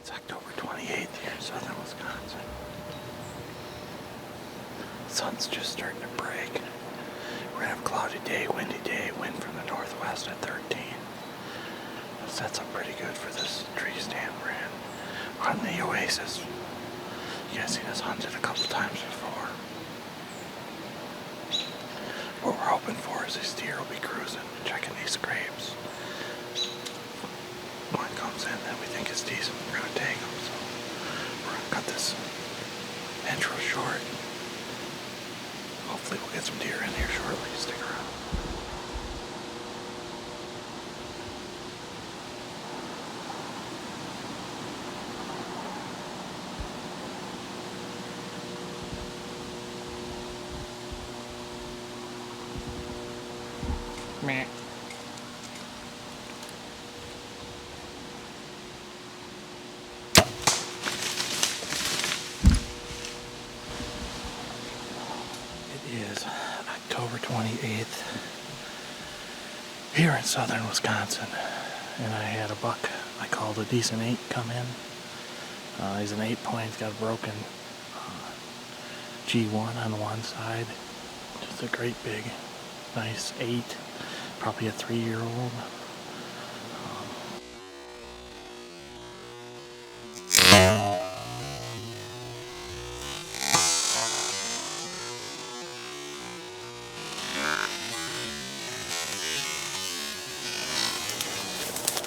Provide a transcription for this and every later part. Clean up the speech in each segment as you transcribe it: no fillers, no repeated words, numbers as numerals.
It's October 28th here in southern Wisconsin. Sun's just starting to break. We're gonna have a cloudy day, windy day, wind from the northwest at 13. That sets up pretty good for this tree stand we're in. We're on the Oasis. You guys seen us hunted a couple times before. What we're hoping for is these deer will be cruising, checking these scrapes. One comes in that we think is decent, we're gonna take them. So we're gonna cut this intro short. Hopefully we'll get some deer in here shortly. Stick around. Meh. It is October 28th here in southern Wisconsin, and I had a buck I called a decent 8 come in. He's an 8-point, he's got a broken G1 on one side. Just a great big, nice 8, probably a 3-year-old.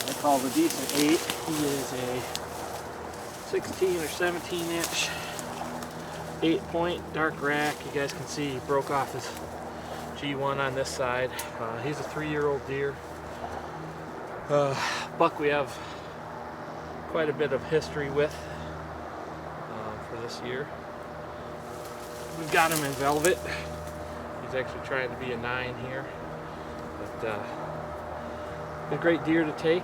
I call the decent 8. He is a 16 or 17 inch 8-point dark rack. You guys can see he broke off his G1 on this side. He's a 3-year-old deer. Buck we have quite a bit of history with for this year. We've got him in velvet. He's actually trying to be a 9 here, but a great deer to take,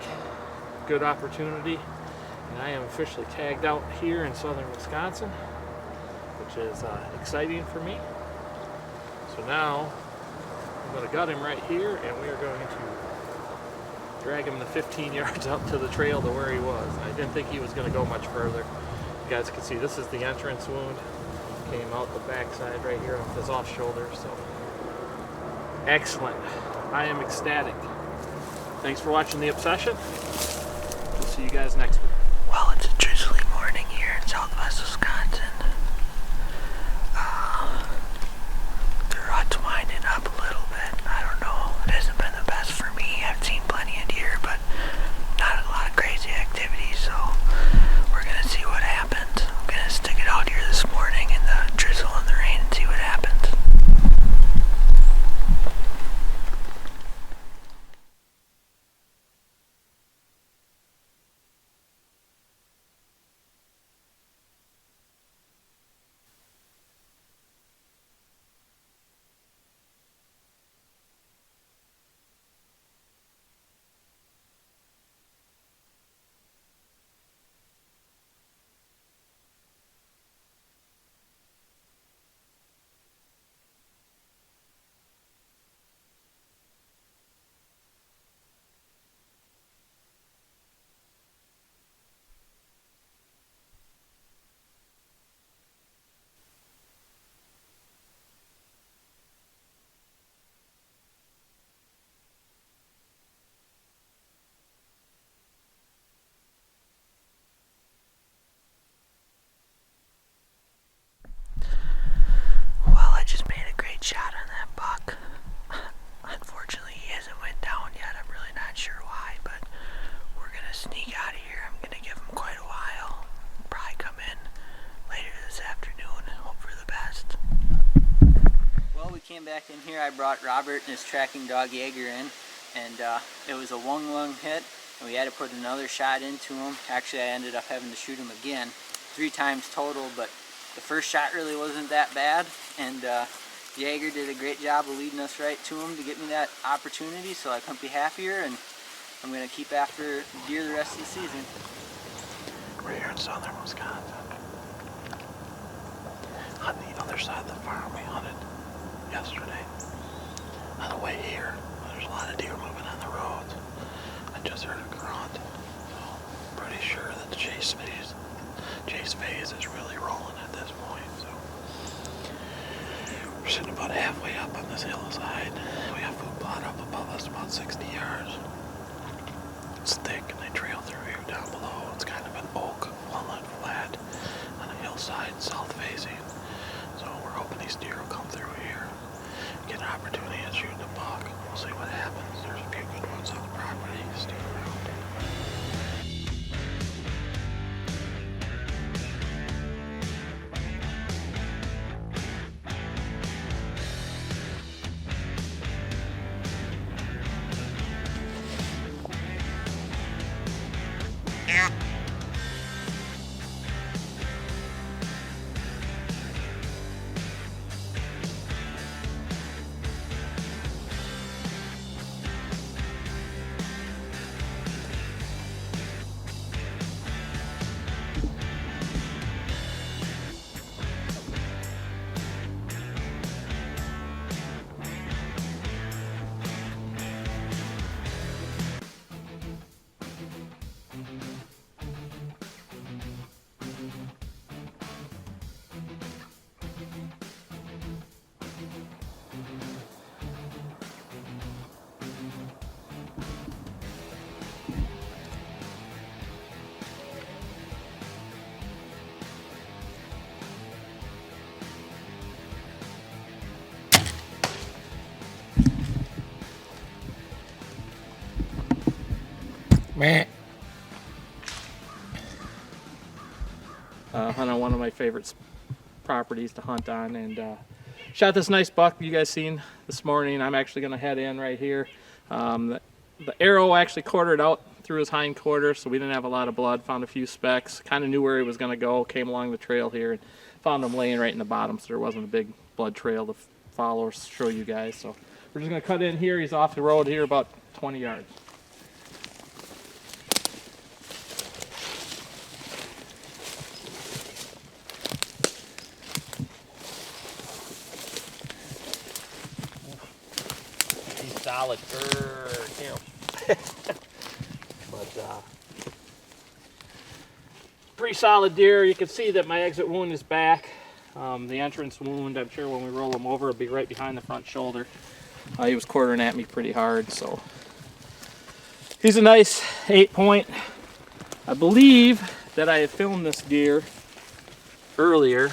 good opportunity, and I am officially tagged out here in southern Wisconsin, which is exciting for me. So now I'm going to gut him right here, and we are going to drag him the 15 yards up to the trail to where he was. I didn't think he was going to go much further. You guys can see this is the entrance wound. Came out the backside right here off his off shoulder. So excellent. I am ecstatic. Thanks for watching The Obsession. We'll see you guys next week. Well, it's a drizzly morning here in southwest Wisconsin. The rut's winding up a little bit. I don't know. It hasn't been the best for me. I've seen plenty of deer, but not a lot of crazy activity, so we're going to see what happens. I'm going to stick it out here this morning in the drizzle and the rain and see what happens. Shot on that buck. Unfortunately, he hasn't went down yet. I'm really not sure why, but we're gonna sneak out of here. I'm gonna give him quite a while. Probably come in later this afternoon and hope for the best. Well, we came back in here. I brought Robert and his tracking dog Jaeger in, and it was a one-lung hit, and we had to put another shot into him. Actually, I ended up having to shoot him again 3 times total, but the first shot really wasn't that bad, and Jaeger did a great job of leading us right to him to get me that opportunity, so I couldn't be happier, and I'm going to keep after deer the rest of the season. We're here in southern Wisconsin. On the other side of the farm we hunted yesterday. On the way here, there's a lot of deer moving on the roads. I just heard a grunt, so pretty sure that the chase phase grass is really rolling at this point. So we're sitting about halfway up on this hillside. We have food plot up above us about 60 yards. It's thick and they trail through here down below. It's kind of an oak walnut flat on a hillside south facing. So we're hoping these deer will come through here, get an opportunity at shooting a buck. We'll see what happens. There's a few good ones on the property. Stick around. Hunt on one of my favorite properties to hunt on, and shot this nice buck you guys seen this morning. I'm actually going to head in right here. The arrow actually quartered out through his hind quarter, so we didn't have a lot of blood. Found a few specks, kind of knew where he was going to go, came along the trail here and found him laying right in the bottom, so there wasn't a big blood trail to follow or show you guys. So we're just going to cut in here. He's off the road here about 20 yards. Solid, but pretty solid deer. You can see that my exit wound is back. The entrance wound, I'm sure when we roll him over, it'll be right behind the front shoulder. He was quartering at me pretty hard, so he's a nice 8-point. I believe that I had filmed this deer earlier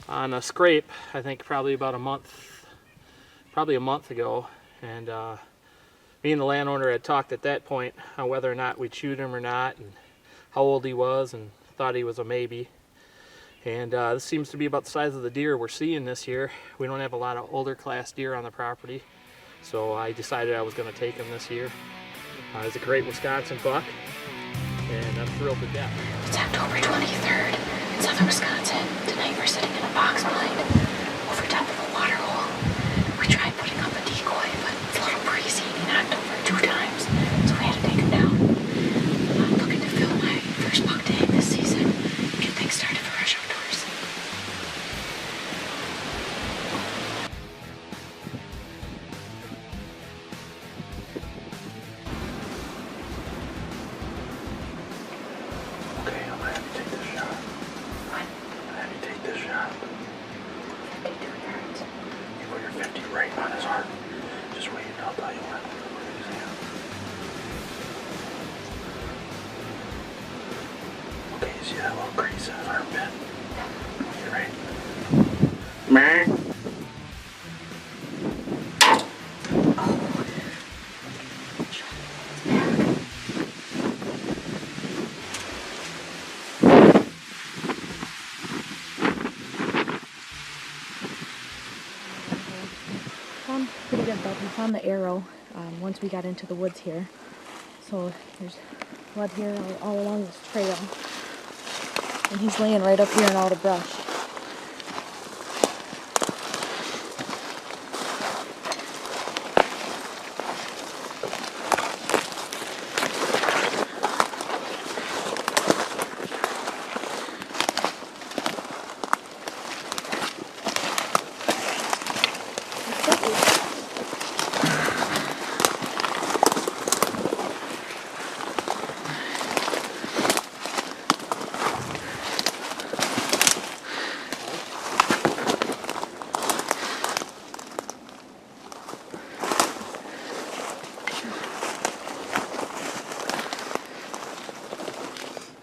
on a scrape. I think probably about a month ago, and me and the landowner had talked at that point on whether or not we'd shoot him or not, and how old he was, and thought he was a maybe. And this seems to be about the size of the deer we're seeing this year. We don't have a lot of older class deer on the property, so I decided I was going to take him this year. He's a great Wisconsin buck, and I'm thrilled to death. It's October 23rd in southern Wisconsin. Tonight we're sitting in a box blind over top of a water hole. We tried putting up a decoy, but it's a little breezy and he knocked over 2 times, so we had to take him down. I'm looking to film my first buck day this season, get things started for Rush Outdoors. Okay, I'm gonna have you take this shot. What? I'm gonna have you take this shot. 52 yards. You put your 50 right on his heart. Just wait, I'll tell you when. Look at his hand. Okay, you see that little crease in his armpit? You ready? Meh. Pretty good, but we found the arrow once we got into the woods here. So there's blood here all along this trail. And he's laying right up here in all the brush.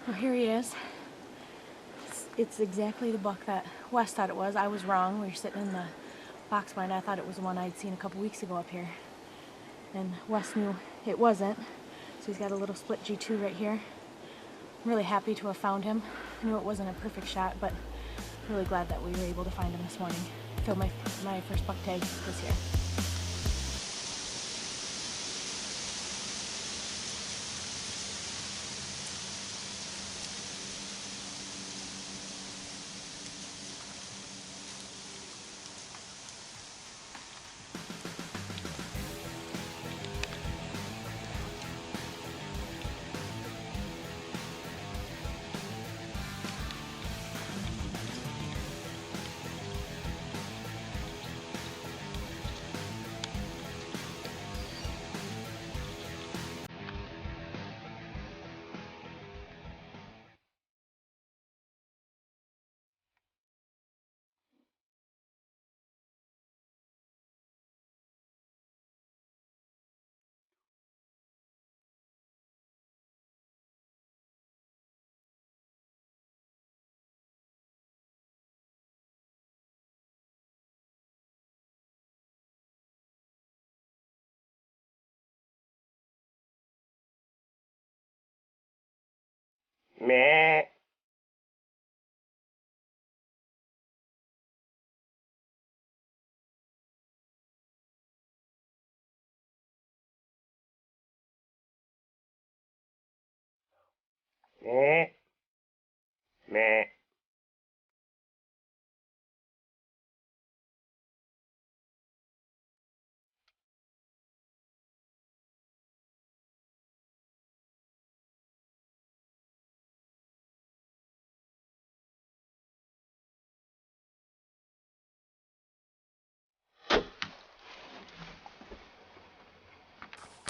Well, here he is. It's exactly the buck that Wes thought it was. I was wrong. We were sitting in the box blind. I thought it was the one I'd seen a couple weeks ago up here. And Wes knew it wasn't. So he's got a little split G2 right here. I'm really happy to have found him. I knew it wasn't a perfect shot, but I'm really glad that we were able to find him this morning. Filled my first buck tag this year. Meh. Meh. Meh.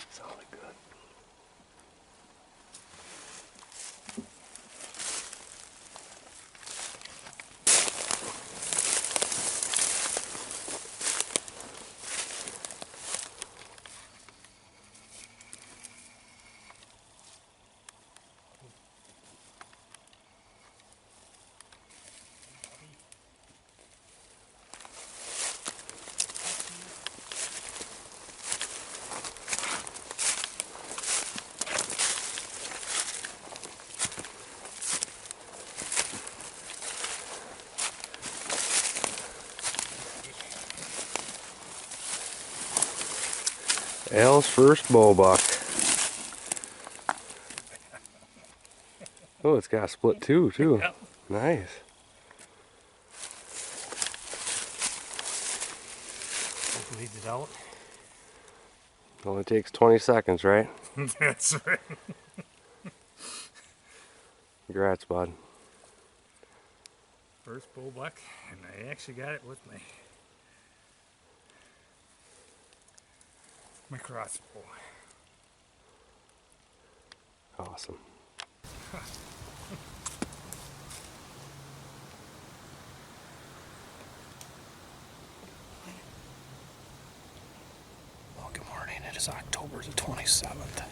Sounded good. Al's first bull buck. Oh, it's got a split too. Yep. Nice. Lead it out. Only takes 20 seconds, right? That's right. Congrats, bud. First bull buck, and I actually got it with my crossbow. Awesome. Well, good morning. It is October the 27th.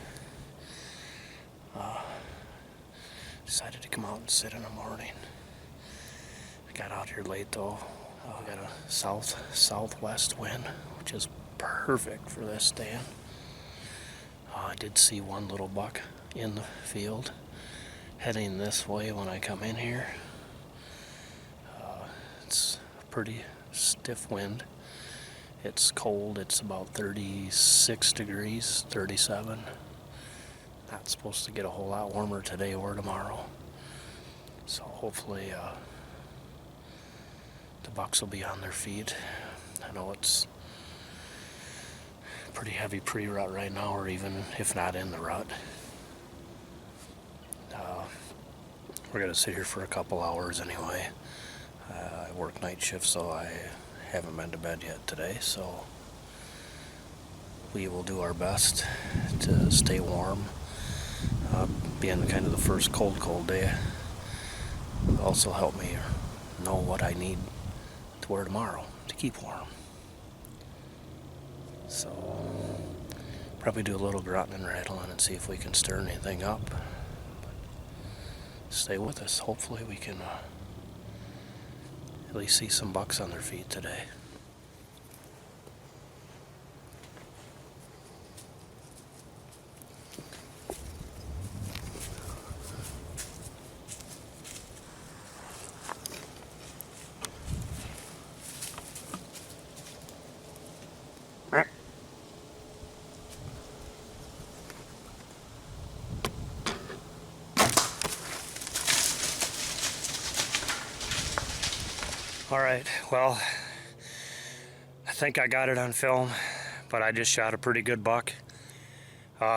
Decided to come out and sit in the morning. I got out here late though. We got a southwest wind, which is perfect for this stand. I did see one little buck in the field heading this way when I come in here. It's a pretty stiff wind. It's cold. It's about 36 degrees, 37. Not supposed to get a whole lot warmer today or tomorrow. So hopefully the bucks will be on their feet. I know it's pretty heavy pre-rut right now, or even if not in the rut. We're gonna sit here for a couple hours anyway. I work night shift, so I haven't been to bed yet today, so we will do our best to stay warm. Being kind of the first cold day will also help me know what I need to wear tomorrow to keep warm. So probably do a little grunting and rattling and see if we can stir anything up. But stay with us. Hopefully we can at least see some bucks on their feet today. All right, well, I think I got it on film, but I just shot a pretty good buck.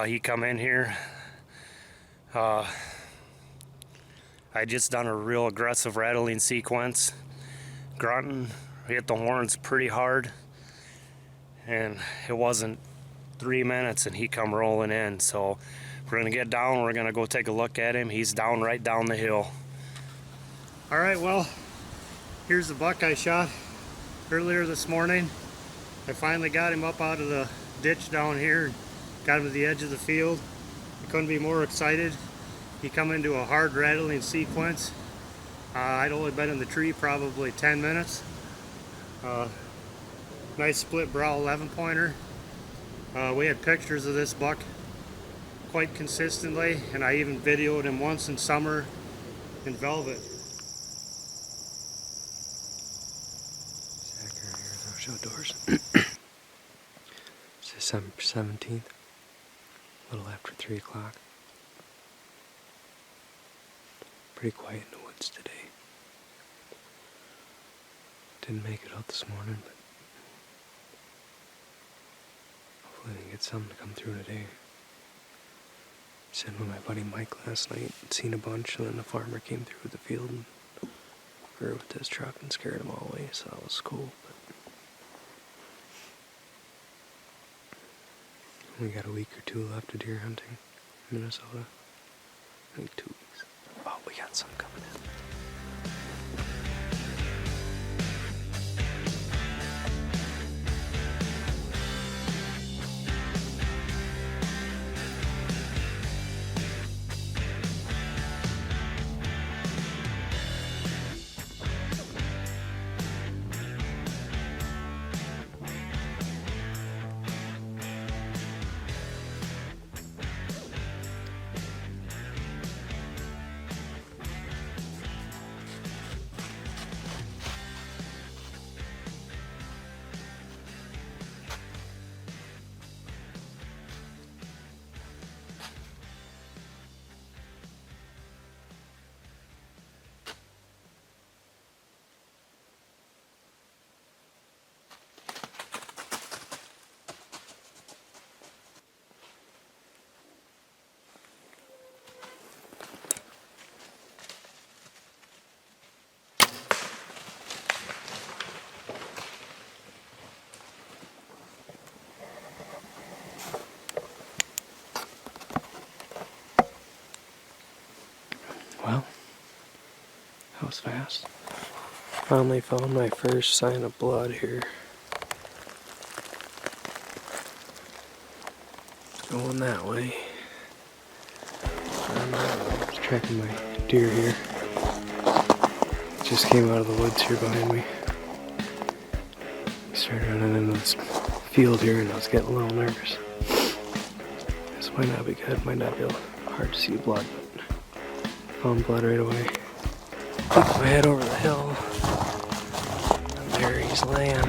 He come in here. I just done a real aggressive rattling sequence. Grunting, hit the horns pretty hard, and it wasn't 3 minutes and he come rolling in. So we're gonna get down, we're gonna go take a look at him. He's down right down the hill. All right, well, here's the buck I shot earlier this morning. I finally got him up out of the ditch down here, got him to the edge of the field. I couldn't be more excited. He come into a hard rattling sequence. I'd only been in the tree probably 10 minutes. Nice split brow 11 pointer. We had pictures of this buck quite consistently, and I even videoed him once in summer in velvet. Outdoors. It's December 17th, a little after 3 o'clock. Pretty quiet in the woods today. Didn't make it out this morning, but hopefully I can get something to come through today. Sitting with my buddy Mike last night, seen a bunch, and then the farmer came through with the field and, or with his truck and scared them all away, so that was cool. But we got a week or two left of deer hunting in Minnesota. I think 2 weeks. Oh, we got some coming in. Well, that was fast. Finally found my first sign of blood here. Going that way. I'm tracking my deer here. Just came out of the woods here behind me. Started running into this field here and I was getting a little nervous. This might not be good, might not be hard to see blood, but found blood right away. Put my head over the hill. And there he's laying.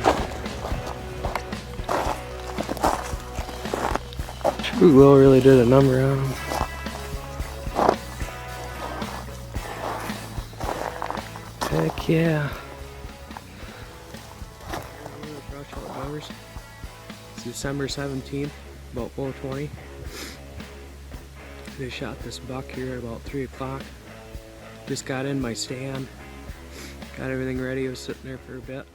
True Glow really did a number on him. Heck yeah. It's December 17th, about 4:20. They shot this buck here at about 3 o'clock. Just got in my stand, got everything ready. I was sitting there for a bit.